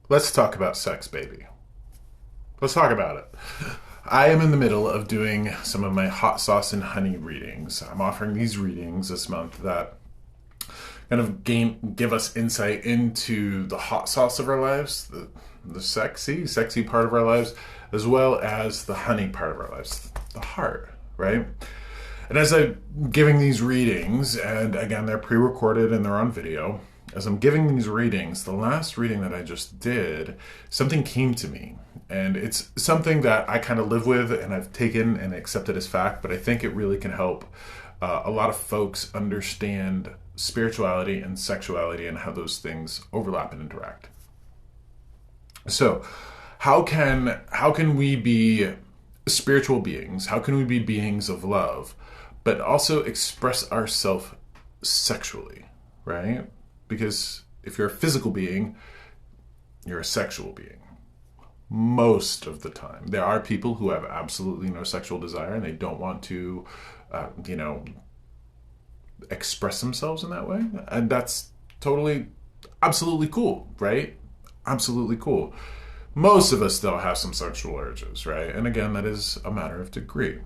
Let's talk about sex, baby. Let's talk about it. I am in the middle of doing some of my hot sauce and honey readings. I'm offering these readings this month that kind of give us insight into the hot sauce of our lives, the sexy part of our lives, as well as the honey part of our lives, the heart, right? And as I'm giving these readings, and again, they're pre-recorded and they're on video, as I'm giving these readings, the last reading that I just did, something came to me. And it's something that I kind of live with and I've taken and accepted as fact, but I think it really can help a lot of folks understand spirituality and sexuality and how those things overlap and interact. So, how can we be spiritual beings? How can we be beings of love, but also express ourselves sexually, right? Because if you're a physical being, you're a sexual being. Most of the time. There are people who have absolutely no sexual desire and they don't want to, express themselves in that way. And that's totally, absolutely cool, right? Absolutely cool. Most of us, though, have some sexual urges, right? And again, that is a matter of degree.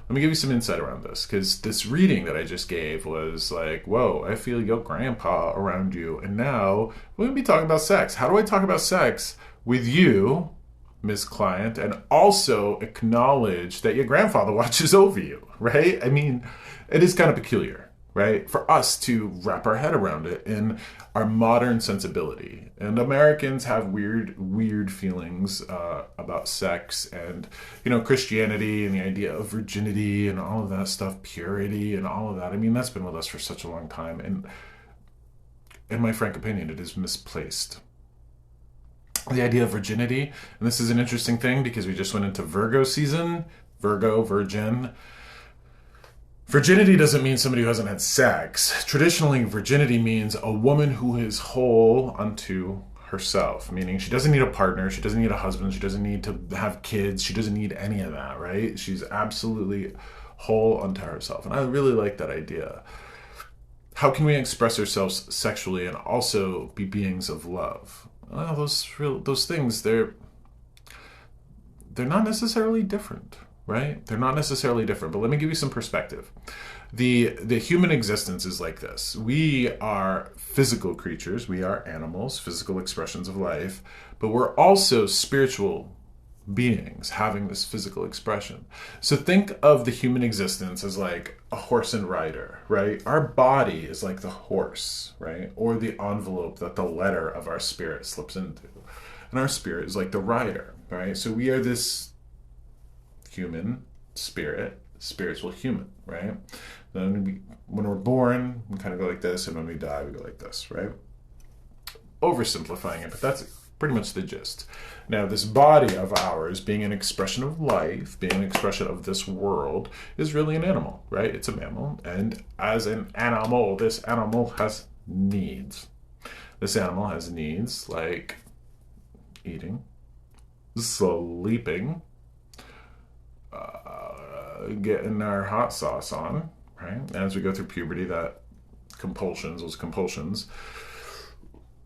Let me give you some insight around this, because this reading that I just gave was like, whoa, I feel your grandpa around you. And now we're going to be talking about sex. How do I talk about sex with you, Miss Client, and also acknowledge that your grandfather watches over you, right? I mean, it is kind of peculiar, right? For us to wrap our head around it in our modern sensibility. And Americans have weird feelings about sex and, Christianity and the idea of virginity and all of that stuff, purity and all of that. I mean, that's been with us for such a long time. And in my frank opinion, it is misplaced. The idea of virginity, and this is an interesting thing because we just went into Virgo season, Virgo, virgin. Virginity doesn't mean somebody who hasn't had sex. Traditionally, virginity means a woman who is whole unto herself, meaning she doesn't need a partner, she doesn't need a husband, she doesn't need to have kids, she doesn't need any of that, right? She's absolutely whole unto herself. And I really like that idea. How can we express ourselves sexually and also be beings of love? Well, those things, they're not necessarily different, right? They're not necessarily different, but let me give you some perspective. The human existence is like this. We are physical creatures, we are animals, physical expressions of life, but we're also spiritual beings having this physical expression. So think of the human existence as like a horse and rider, right? Our body is like the horse, right? Or the envelope that the letter of our spirit slips into. And our spirit is like the rider, right? So we are this human spirit, spiritual human, right? Then when we're born, we kind of go like this, and when we die, we go like this, right? Oversimplifying it, but that's pretty much the gist. Now, this body of ours, being an expression of life, being an expression of this world, is really an animal, right? It's a mammal, and as an animal, this animal has needs. This animal has needs like eating, sleeping, getting our hot sauce on, right? And as we go through puberty, those compulsions,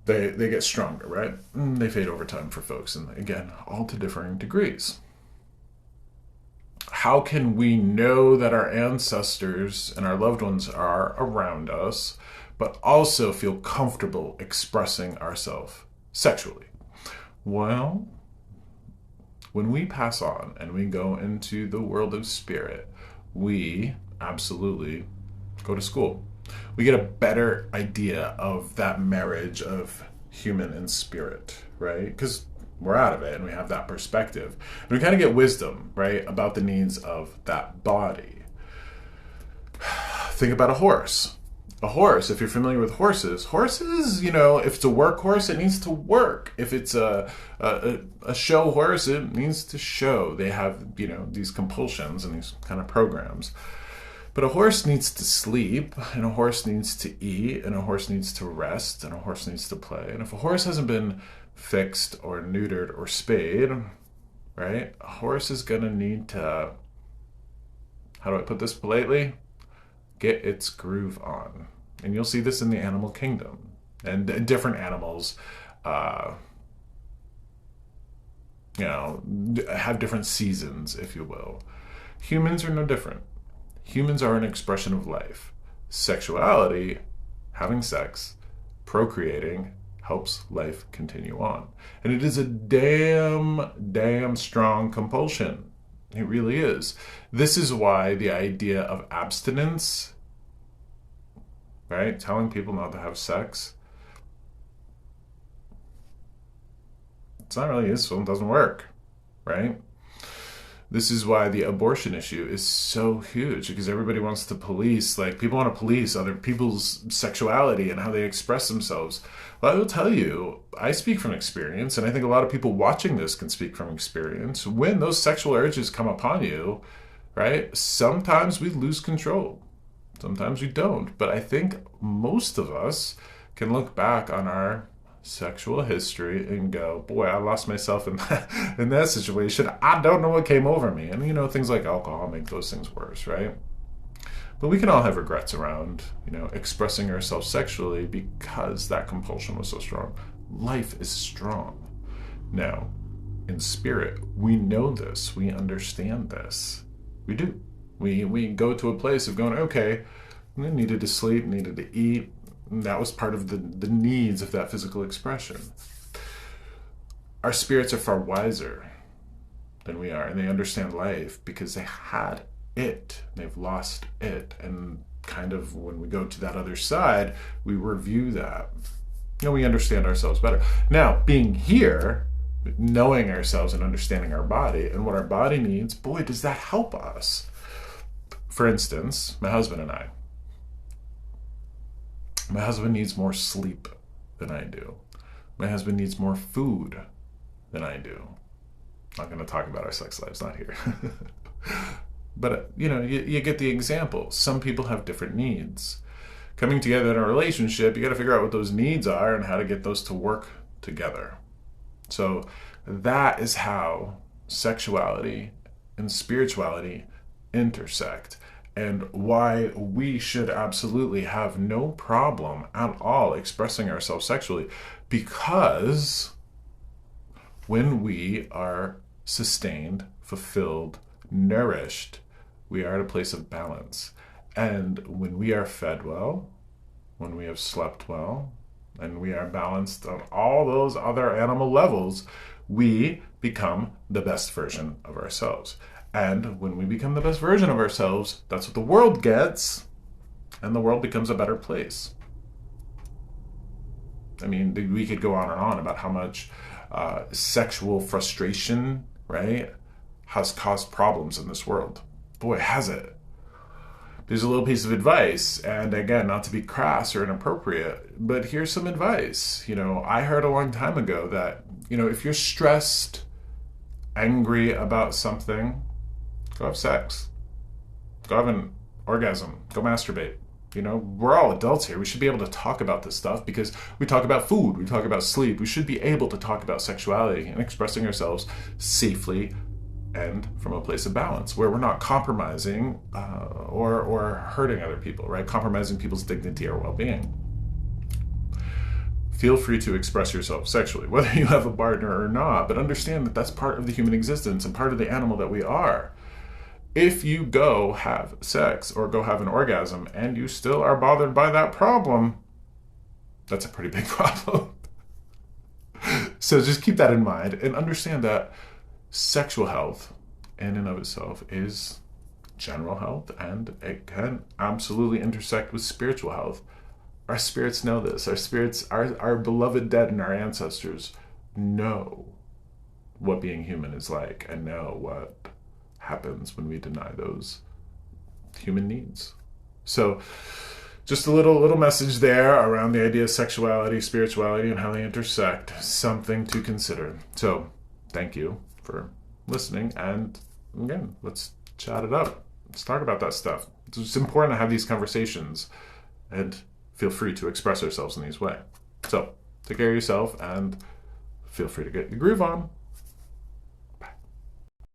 they get stronger, right? And they fade over time for folks, and again, all to differing degrees. How can we know that our ancestors and our loved ones are around us, but also feel comfortable expressing ourselves sexually? Well, when we pass on and we go into the world of spirit, we absolutely go to school. We get a better idea of that marriage of human and spirit, right? Because we're out of it and we have that perspective. And we kind of get wisdom, right, about the needs of that body. Think about a horse. A horse, if you're familiar with horses, if it's a work horse, it needs to work. If it's a show horse, it needs to show. They have, these compulsions and these kind of programs. But a horse needs to sleep, and a horse needs to eat, and a horse needs to rest, and a horse needs to play. And if a horse hasn't been fixed or neutered or spayed, right, a horse is going to need to, how do I put this politely? Get its groove on. And you'll see this in the animal kingdom. And different animals have different seasons, if you will. Humans are no different. Humans are an expression of life. Sexuality, having sex, procreating, helps life continue on. And it is a damn strong compulsion. It really is. This is why the idea of abstinence, right? Telling people not to have sex, it's not really useful. It doesn't work, right? This is why the abortion issue is so huge, because everybody wants to police, like, people want to police other people's sexuality and how they express themselves. Well, I will tell you, I speak from experience, and I think a lot of people watching this can speak from experience. When those sexual urges come upon you, right, sometimes we lose control. Sometimes we don't. But I think most of us can look back on our sexual history and go, boy, I lost myself in that situation. I don't know what came over me. And, things like alcohol make those things worse, right? But we can all have regrets around, expressing ourselves sexually because that compulsion was so strong. Life is strong. Now, in spirit, we know this. We understand this. We do. We go to a place of going, okay, I needed to sleep, needed to eat. And that was part of the needs of that physical expression. Our spirits are far wiser than we are, and they understand life because they had it. They've lost it. And kind of when we go to that other side, we review that. We understand ourselves better. Now, being here, knowing ourselves and understanding our body and what our body needs, boy, does that help us. For instance, my husband and I. My husband needs more sleep than I do. My husband needs more food than I do. I'm not going to talk about our sex lives, not here. But, you get the example. Some people have different needs. Coming together in a relationship, you got to figure out what those needs are and how to get those to work together. So that is how sexuality and spirituality intersect. And why we should absolutely have no problem at all expressing ourselves sexually. Because when we are sustained, fulfilled, nourished, we are at a place of balance. And when we are fed well, when we have slept well, and we are balanced on all those other animal levels, we become the best version of ourselves. And when we become the best version of ourselves, that's what the world gets, and the world becomes a better place. We could go on and on about how much sexual frustration, right, has caused problems in this world. Boy, has it. There's a little piece of advice, and again, not to be crass or inappropriate, but here's some advice. I heard a long time ago that, if you're stressed, angry about something, go have sex. Go have an orgasm. Go masturbate. We're all adults here. We should be able to talk about this stuff because we talk about food. We talk about sleep. We should be able to talk about sexuality and expressing ourselves safely and from a place of balance where we're not compromising or hurting other people, right? Compromising people's dignity or well-being. Feel free to express yourself sexually, whether you have a partner or not, but understand that that's part of the human existence and part of the animal that we are. If you go have sex or go have an orgasm and you still are bothered by that problem, that's a pretty big problem. So just keep that in mind and understand that sexual health in and of itself is general health, and it can absolutely intersect with spiritual health. Our spirits know this. Our spirits, our beloved dead and our ancestors know what being human is like and know what happens when we deny those human needs. So just a little message there around the idea of sexuality, spirituality, and how they intersect. Something to consider. So thank you for listening, and again, let's chat it up. Let's talk about that stuff. It's important to have these conversations and feel free to express ourselves in these ways. So take care of yourself and feel free to get your groove on.